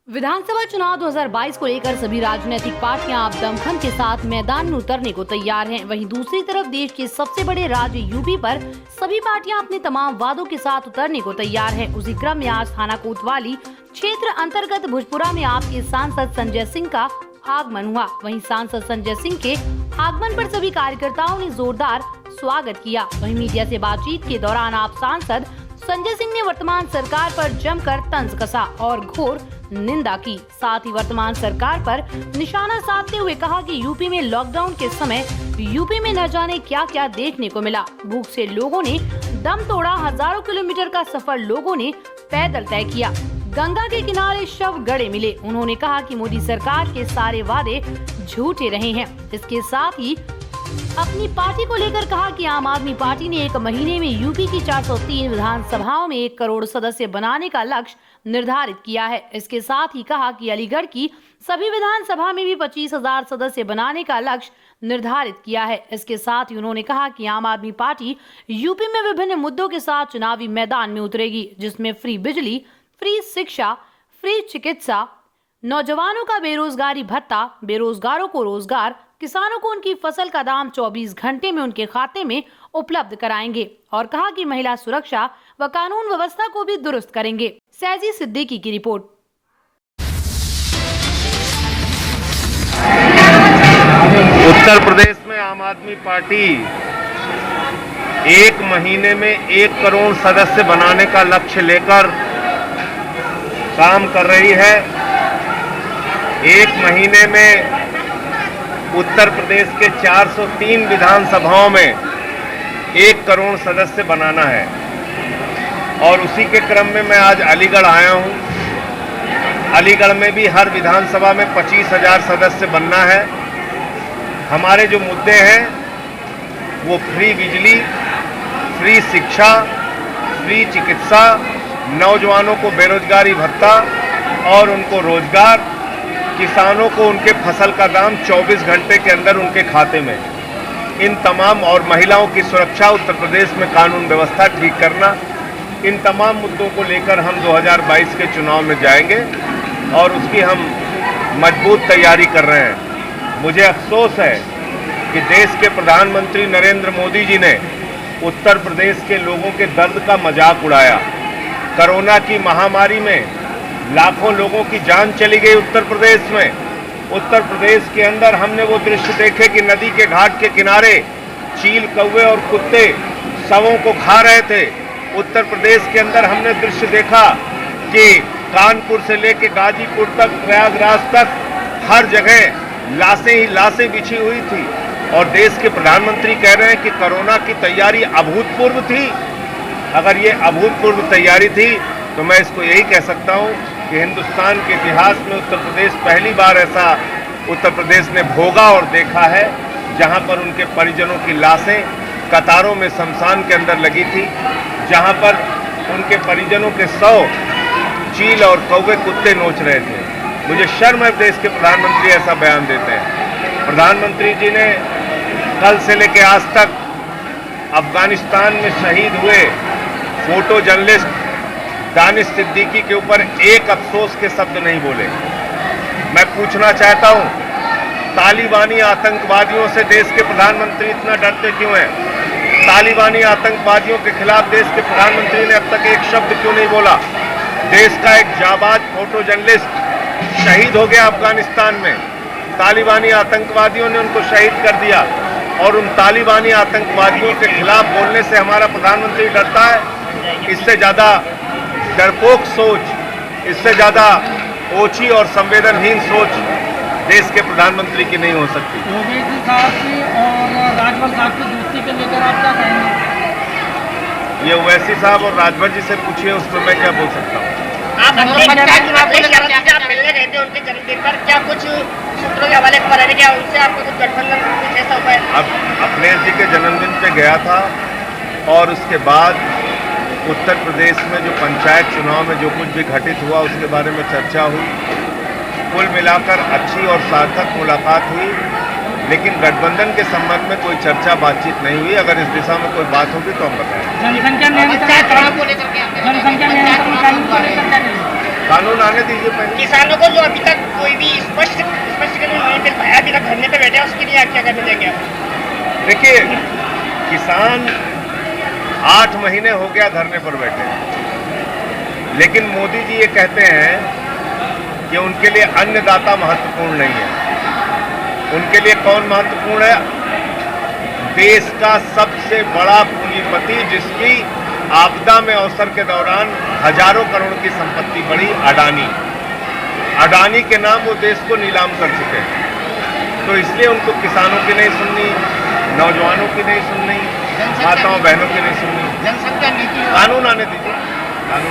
विधानसभा चुनाव 2022 को लेकर सभी राजनीतिक पार्टियां अब दमखम के साथ मैदान में उतरने को तैयार हैं। वहीं दूसरी तरफ देश के सबसे बड़े राज्य यूपी पर सभी पार्टियां अपने तमाम वादों के साथ उतरने को तैयार हैं। उसी क्रम में आज थाना कोतवाली क्षेत्र अंतर्गत भोजपुरा में आपके सांसद संजय सिंह का आगमन हुआ। वहीं सांसद संजय सिंह के आगमन पर सभी कार्यकर्ताओं ने जोरदार स्वागत किया। वहीं मीडिया से बातचीत के दौरान आप सांसद संजय सिंह ने वर्तमान सरकार पर जमकर तंज कसा और घोर निंदा की। साथ ही वर्तमान सरकार पर निशाना साधते हुए कहा कि यूपी में लॉकडाउन के समय यूपी में न जाने क्या क्या देखने को मिला। भूख से लोगों ने दम तोड़ा, हजारों किलोमीटर का सफर लोगों ने पैदल तय किया। गंगा के किनारे शव गड़े मिले। उन्होंने कहा कि मोदी सरकार के सारे वादे झूठे रहे हैं। इसके साथ ही अपनी पार्टी को लेकर कहा कि आम आदमी पार्टी ने 1 महीने में यूपी की 403 विधानसभाओं में 1 करोड़ सदस्य बनाने का लक्ष्य निर्धारित किया है। इसके साथ ही कहा कि अलीगढ़ की सभी विधानसभा में भी 25,000 सदस्य बनाने का लक्ष्य निर्धारित किया है। इसके साथ ही उन्होंने कहा कि आम आदमी पार्टी यूपी में विभिन्न मुद्दों के साथ चुनावी मैदान में उतरेगी, जिसमें फ्री बिजली, फ्री शिक्षा, फ्री चिकित्सा, नौजवानों का बेरोजगारी भत्ता, बेरोजगारों को रोजगार, किसानों को उनकी फसल का दाम 24 घंटे में उनके खाते में उपलब्ध कराएंगे और कहा कि महिला सुरक्षा व कानून व्यवस्था को भी दुरुस्त करेंगे। सैजी सिद्दीकी की रिपोर्ट। उत्तर प्रदेश में आम आदमी पार्टी 1 महीने में 1 करोड़ सदस्य बनाने का लक्ष्य लेकर काम कर रही है। 1 महीने में उत्तर प्रदेश के 403 विधानसभाओं में 1 करोड़ सदस्य बनाना है और उसी के क्रम में मैं आज अलीगढ़ आया हूं। अलीगढ़ में भी हर विधानसभा में 25,000 सदस्य बनना है। हमारे जो मुद्दे हैं वो फ्री बिजली, फ्री शिक्षा, फ्री चिकित्सा, नौजवानों को बेरोजगारी भत्ता और उनको रोजगार, किसानों को उनके फसल का दाम 24 घंटे के अंदर उनके खाते में, इन तमाम और महिलाओं की सुरक्षा, उत्तर प्रदेश में कानून व्यवस्था ठीक करना, इन तमाम मुद्दों को लेकर हम 2022 के चुनाव में जाएंगे और उसकी हम मजबूत तैयारी कर रहे हैं। मुझे अफसोस है कि देश के प्रधानमंत्री नरेंद्र मोदी जी ने उत्तर प्रदेश के लोगों के दर्द का मजाक उड़ाया। कोरोना की महामारी में लाखों लोगों की जान चली गई उत्तर प्रदेश में। उत्तर प्रदेश के अंदर हमने वो दृश्य देखे कि नदी के घाट के किनारे चील, कौवे और कुत्ते शवों को खा रहे थे। उत्तर प्रदेश के अंदर हमने दृश्य देखा कि कानपुर से लेकर गाजीपुर तक, प्रयागराज तक हर जगह लाशें ही लाशें बिछी हुई थी और देश के प्रधानमंत्री कह रहे हैं कि कोरोना की तैयारी अभूतपूर्व थी। अगर ये अभूतपूर्व तैयारी थी तो मैं इसको यही कह सकता हूँ कि हिंदुस्तान के इतिहास में उत्तर प्रदेश पहली बार ऐसा उत्तर प्रदेश ने भोगा और देखा है जहाँ पर उनके परिजनों की लाशें कतारों में शमशान के अंदर लगी थी, जहाँ पर उनके परिजनों के 100 चील और कौवे कुत्ते नोच रहे थे। मुझे शर्म है देश के प्रधानमंत्री ऐसा बयान देते हैं। प्रधानमंत्री जी ने कल से लेकर आज तक अफगानिस्तान में शहीद हुए फोटो जर्नलिस्ट दानिश सिद्दीकी के ऊपर एक अफसोस के शब्द नहीं बोले। मैं पूछना चाहता हूं, तालिबानी आतंकवादियों से देश के प्रधानमंत्री इतना डरते क्यों हैं? तालिबानी आतंकवादियों के खिलाफ देश के प्रधानमंत्री ने अब तक एक शब्द क्यों नहीं बोला? देश का एक जाबाज फोटो जर्नलिस्ट शहीद हो गया अफगानिस्तान में। तालिबानी आतंकवादियों ने उनको शहीद कर दिया और उन तालिबानी आतंकवादियों के खिलाफ बोलने से हमारा प्रधानमंत्री डरता है? इससे ज़्यादा डरपोक सोच, इससे ज़्यादा ओछी और संवेदनहीन सोच देश के प्रधानमंत्री की नहीं हो सकती। ओवैसी साहब की और राजभर साहब की दोस्ती को लेकर आप क्या कहेंगे? ये ओवैसी साहब और राजभर जी से पूछिए, उसमें मैं क्या बोल सकता हूँ। आप मिलने गए थे उनके जन्मदिन पर, क्या कुछ सूत्रों के हवाले पर है क्या उनसे आपको कुछ गठबंधन कुछ ऐसा हुआ है? अब अखिलेश जी के जन्मदिन पे गया था और उसके बाद उत्तर प्रदेश में जो पंचायत चुनाव में जो कुछ भी घटित हुआ उसके बारे में चर्चा हुई। कुल मिलाकर अच्छी और सार्थक मुलाकात हुई, लेकिन गठबंधन के संबंध में कोई चर्चा बातचीत नहीं हुई। अगर इस दिशा में कोई बात होगी तो हम बताएंगे। जनसंख्या नियंत्रण को लेकर कानून आने दीजिए पहले। किसानों को 8 महीने हो गया धरने पर बैठे, लेकिन मोदी जी ये कहते हैं कि उनके लिए अन्नदाता महत्वपूर्ण नहीं है। उनके लिए कौन महत्वपूर्ण है? देश का सबसे बड़ा पूंजीपति जिसकी आपदा में अवसर के दौरान हजारों करोड़ की संपत्ति बढ़ी, अडानी के नाम वो देश को नीलाम कर चुके हैं। तो इसलिए उनको किसानों की नहीं सुननी, नौजवानों की नहीं सुननी, माताओं बहनों की नहीं सुननी। जनसंख्या नीति कानून आने दीजिए।